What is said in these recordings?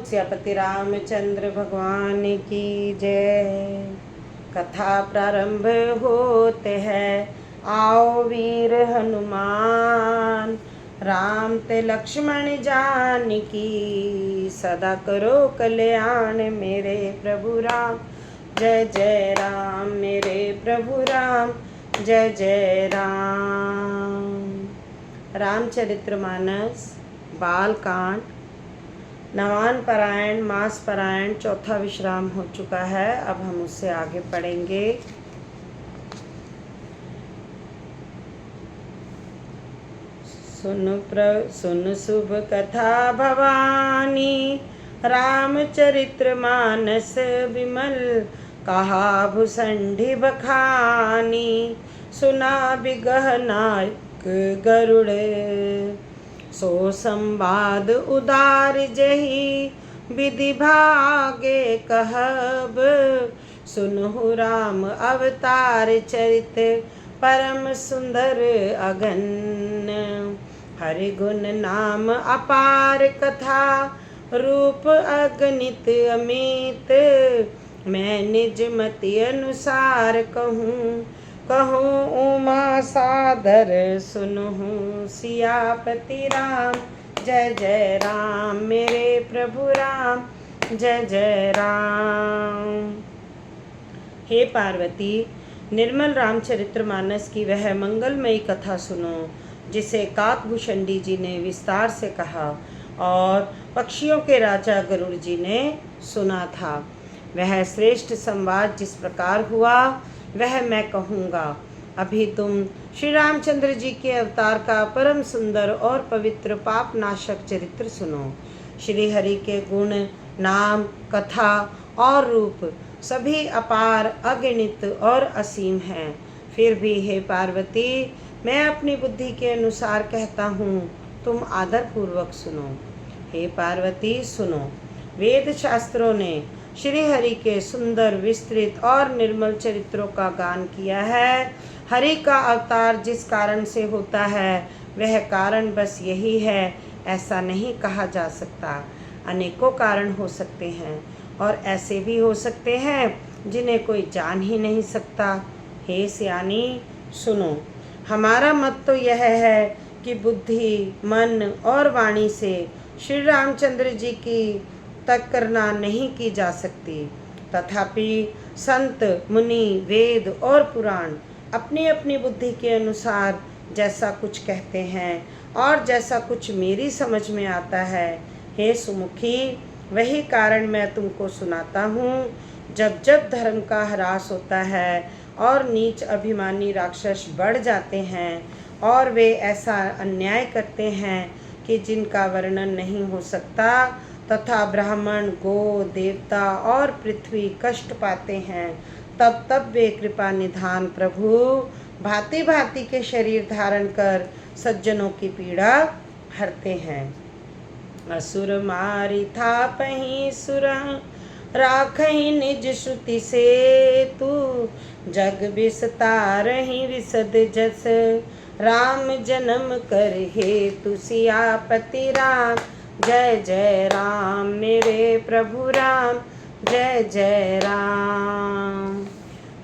सियापति रामचंद्र भगवान की जय। कथा प्रारंभ होते हैं, आओ वीर हनुमान, राम ते लक्ष्मण जानकी, सदा करो कल्याण मेरे प्रभु राम। जय जय राम मेरे प्रभु राम, जय जय राम। रामचरितमानस बालकांड नवान पारायण मास पारायण चौथा विश्राम हो चुका है। अब हम उससे आगे पढ़ेंगे। सुन शुभ कथा भवानी, रामचरितमानस विमल, कहा भुसंढि बखानी, सुना बिगह नायक गरुड़, सो संवाद उदार जही, विधि भागे कहब, सुनहु राम अवतार चरित, परम सुंदर अगन, हरि गुण नाम अपार कथा, रूप अगणित अमित, मैं निज मति अनुसार कहूँ, उमा सादर सुनहु सियापति राम। जय जय राम मेरे प्रभु राम, जय जय राम। हे पार्वती, निर्मल रामचरितमानस की वह मंगलमयी कथा सुनो, जिसे काकभूषणी जी ने विस्तार से कहा और पक्षियों के राजा गरुड़ जी ने सुना था। वह श्रेष्ठ संवाद जिस प्रकार हुआ वह मैं कहूँगा। अभी तुम श्री रामचंद्र जी के अवतार का परम सुंदर और पवित्र पाप नाशक चरित्र सुनो। श्री हरि के गुण, नाम, कथा और रूप सभी अपार, अगणित और असीम हैं। फिर भी हे पार्वती, मैं अपनी बुद्धि के अनुसार कहता हूँ, तुम आदर पूर्वक सुनो। हे पार्वती सुनो, वेद शास्त्रों ने श्री हरि के सुंदर, विस्तृत और निर्मल चरित्रों का गान किया है। हरि का अवतार जिस कारण से होता है वह कारण बस यही है, ऐसा नहीं कहा जा सकता। अनेकों कारण हो सकते हैं और ऐसे भी हो सकते हैं जिन्हें कोई जान ही नहीं सकता। हे सियानी सुनो, हमारा मत तो यह है कि बुद्धि, मन और वाणी से श्री रामचंद्र जी की तक करना नहीं की जा सकती। तथापि संत, मुनि, वेद और पुराण अपनी अपनी बुद्धि के अनुसार जैसा कुछ कहते हैं और जैसा कुछ मेरी समझ में आता है, हे सुमुखी, वही कारण मैं तुमको सुनाता हूँ। जब जब धर्म का ह्रास होता है और नीच अभिमानी राक्षस बढ़ जाते हैं और वे ऐसा अन्याय करते हैं कि जिनका वर्णन नहीं हो सकता, तथा ब्राह्मण, गो, देवता और पृथ्वी कष्ट पाते हैं, तब तब वे कृपा निधान प्रभु भांति भांति के शरीर धारण कर सज्जनों की पीड़ा हरते हैं। असुर मारी थापहि सुर, राखहि निज श्रुति से तू, जग विस्तारहि विशद जस, राम जन्म कर हेतु सियापति राम। जय जय राम मेरे प्रभु राम, जय जय राम।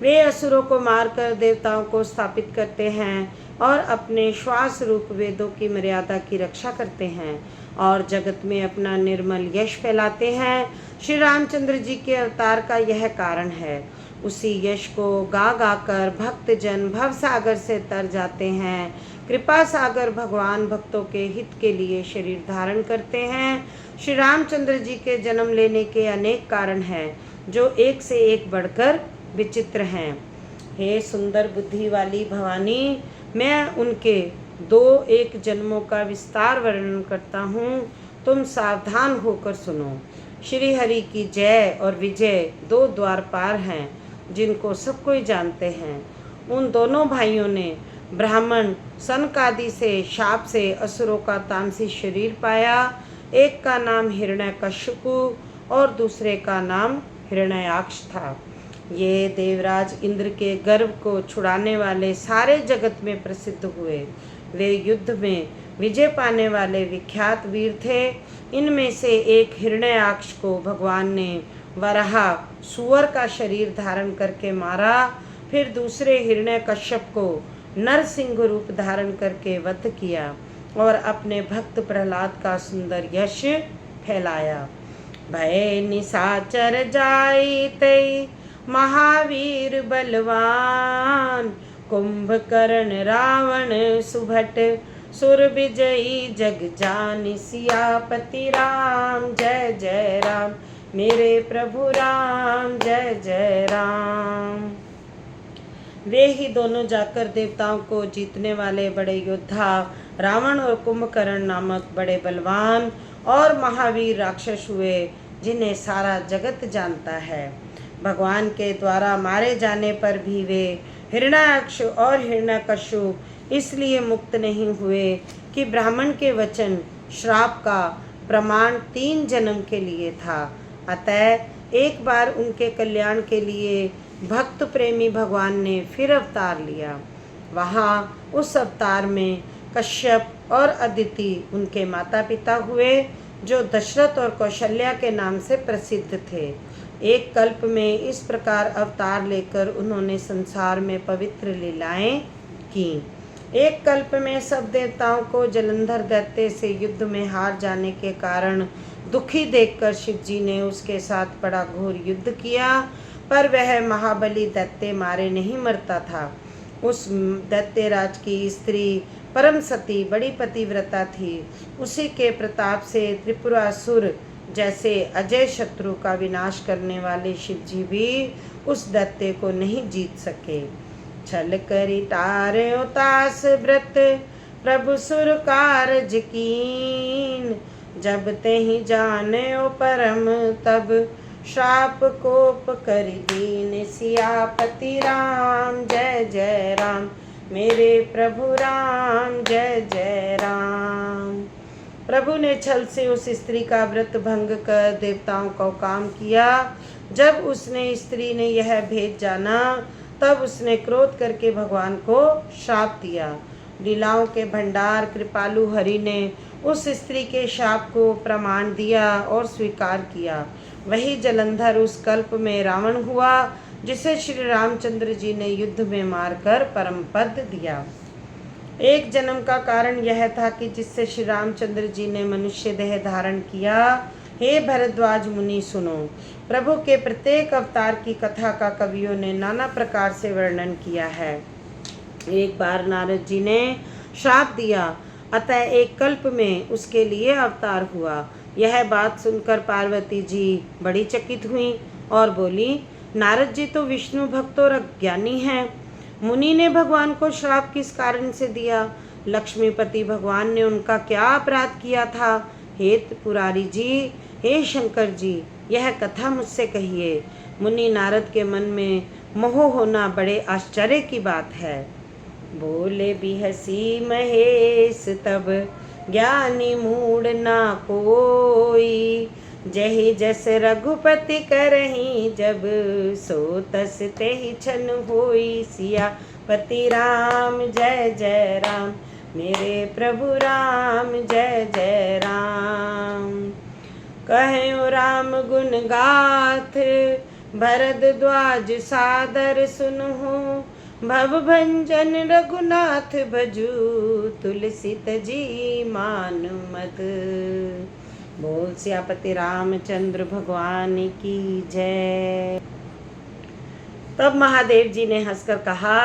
वे असुरों को मारकर देवताओं को स्थापित करते हैं और अपने श्वास रूप वेदों की मर्यादा की रक्षा करते हैं और जगत में अपना निर्मल यश फैलाते हैं। श्री रामचंद्र जी के अवतार का यह कारण है। उसी यश को गा गा कर भक्तजन भव सागर से तर जाते हैं। कृपा सागर भगवान भक्तों के हित के लिए शरीर धारण करते हैं। श्री रामचंद्र जी के जन्म लेने के अनेक कारण हैं जो एक से एक बढ़कर विचित्र हैं। हे सुंदर बुद्धि वाली भवानी, मैं उनके 2-1 जन्मों का विस्तार वर्णन करता हूँ, तुम सावधान होकर सुनो। श्री हरि की जय और विजय 2 द्वारपार हैं जिनको सब कोई जानते हैं। उन दोनों भाइयों ने ब्राह्मण सनकादि से शाप से असुरों का तामसी शरीर पाया। एक का नाम हिरण्यकश्यपु और दूसरे का नाम हिरण्याक्ष था। ये देवराज इंद्र के गर्व को छुड़ाने वाले सारे जगत में प्रसिद्ध हुए। वे युद्ध में विजय पाने वाले विख्यात वीर थे। इनमें से एक हिरण्याक्ष को भगवान ने वराह सुअर का शरीर धारण करके मारा। फिर दूसरे हिरण्यकश्यप को नरसिंह रूप धारण करके वध किया और अपने भक्त प्रहलाद का सुंदर यश फैलाया। भय निशाचर जाई तई महावीर बलवान, कुंभकर्ण रावण सुभट सुर विजयी जग जानि, सियापति राम जय जय राम, मेरे प्रभु राम जय जय राम। वे ही दोनों जाकर देवताओं को जीतने वाले बड़े योद्धा रावण और कुंभकर्ण नामक बड़े बलवान और महावीर राक्षस हुए, जिन्हें सारा जगत जानता है। भगवान के द्वारा मारे जाने पर भी वे हिरण्याक्ष और हिरण्यकश्यप इसलिए मुक्त नहीं हुए कि ब्राह्मण के वचन श्राप का प्रमाण 3 जन्म के लिए था। अतः एक बार उनके कल्याण के लिए भक्त प्रेमी भगवान ने फिर अवतार लिया। वहाँ उस अवतार में कश्यप और अदिति उनके माता पिता हुए, जो दशरथ और कौशल्या के नाम से प्रसिद्ध थे। एक कल्प में इस प्रकार अवतार लेकर उन्होंने संसार में पवित्र लीलाएं की। एक कल्प में सब देवताओं को जलंधर दैत्य से युद्ध में हार जाने के कारण दुखी देखकर शिव जी ने उसके साथ बड़ा घोर युद्ध किया, पर वह महाबली दैत्य मारे नहीं मरता था। उस दैत्यराज की स्त्री परम सती बड़ी पतिव्रता थी। उसी के प्रताप से त्रिपुरासुर जैसे अजय शत्रु का विनाश करने वाले शिव जी भी उस दैत्य को नहीं जीत सके। छल करी तारे उतास व्रत प्रभु सुर कारज कीन, जब ते ही जाने ओ परम तब श्राप कोप कर दीन, सियापति राम जय जय राम, मेरे प्रभु राम जय जय राम। प्रभु ने छल से उस स्त्री का व्रत भंग कर देवताओं को काम किया। जब उसने स्त्री ने यह भेद जाना, तब उसने क्रोध करके भगवान को शाप दिया। लीलाओं के भंडार कृपालु हरि ने उस स्त्री के शाप को प्रमाण दिया और स्वीकार किया। वही जलंधर उस कल्प में रावण हुआ, जिसे श्री रामचंद्र जी ने युद्ध में मारकर परम पद दिया। एक जन्म का कारण यह था कि जिससे श्री रामचंद्र जी ने मनुष्य देह धारण किया। हे भरद्वाज मुनि सुनो, प्रभु के प्रत्येक अवतार की कथा का कवियों ने नाना प्रकार से वर्णन किया है। एक बार नारद जी ने श्राप दिया, अतः एक कल्प में उसके लिए अवतार हुआ। यह बात सुनकर पार्वती जी बड़ी चकित हुई और बोली, नारद जी तो विष्णु भक्त और अज्ञानी हैं। मुनि ने भगवान को श्राप किस कारण से दिया? लक्ष्मीपति भगवान ने उनका क्या अपराध किया था? हे पुरारी जी, हे शंकर जी, यह कथा मुझसे कहिए। मुनि नारद के मन में मोह होना बड़े आश्चर्य की बात है। बोले बिहसी महेश तब ज्ञानी मूड ना कोई, जहि जस रघुपति करही जब सो तस तेहि छन होई, सियापति राम जय जय राम, मेरे प्रभु राम जय जय राम। कहो राम गुण गाथ भरद्वाज सादर सुनहु, भव भंजन रघुनाथ भजू तुलसी तजी मान मद। बोल सियापति रामचंद्र भगवान की जय। तब महादेव जी ने हंसकर कहा,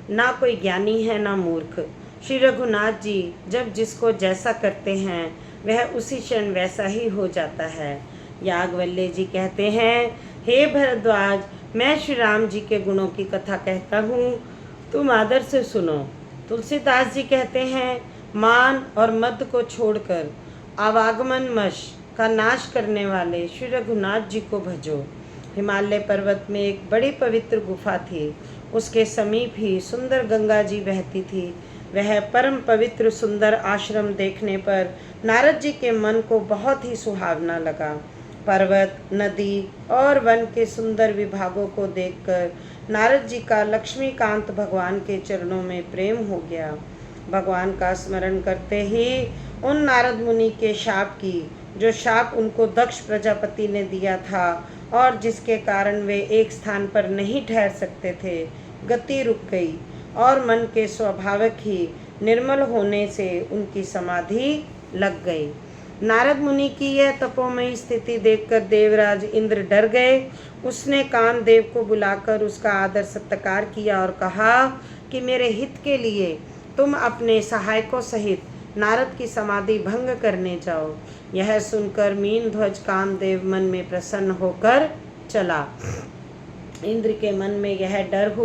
ना कोई ज्ञानी है ना मूर्ख। श्री रघुनाथ जी जब जिसको जैसा करते हैं वह उसी क्षण वैसा ही हो जाता है। याज्ञवल्क्य जी कहते हैं, हे भरद्वाज, मैं श्री राम जी के गुणों की कथा कहता हूँ, तुम आदर से सुनो। तुलसीदास जी कहते हैं, मान और मद को छोड़कर आवागमन वश का नाश करने वाले श्री रघुनाथ जी को भजो। हिमालय पर्वत में एक बड़ी पवित्र गुफा थी। उसके समीप ही सुंदर गंगा जी बहती थी। वह परम पवित्र सुंदर आश्रम देखने पर नारद जी के मन को बहुत ही सुहावना लगा। पर्वत, नदी और वन के सुंदर विभागों को देखकर नारद जी का लक्ष्मीकांत भगवान के चरणों में प्रेम हो गया। भगवान का स्मरण करते ही उन नारद मुनि के शाप की, जो शाप उनको दक्ष प्रजापति ने दिया था और जिसके कारण वे एक स्थान पर नहीं ठहर सकते थे, गति रुक गई और मन के स्वाभाविक ही निर्मल होने से उनकी समाधि लग गई। नारद मुनि की यह तपोमयी स्थिति देखकर देवराज इंद्र डर गए। उसने कामदेव को बुलाकर उसका आदर सत्कार किया और कहा कि मेरे हित के लिए तुम अपने सहायकों सहित नारद की समाधि भंग करने जाओ। यह सुनकर मीन ध्वज कामदेव मन में प्रसन्न होकर चला। इंद्र के मन में यह डर हुआ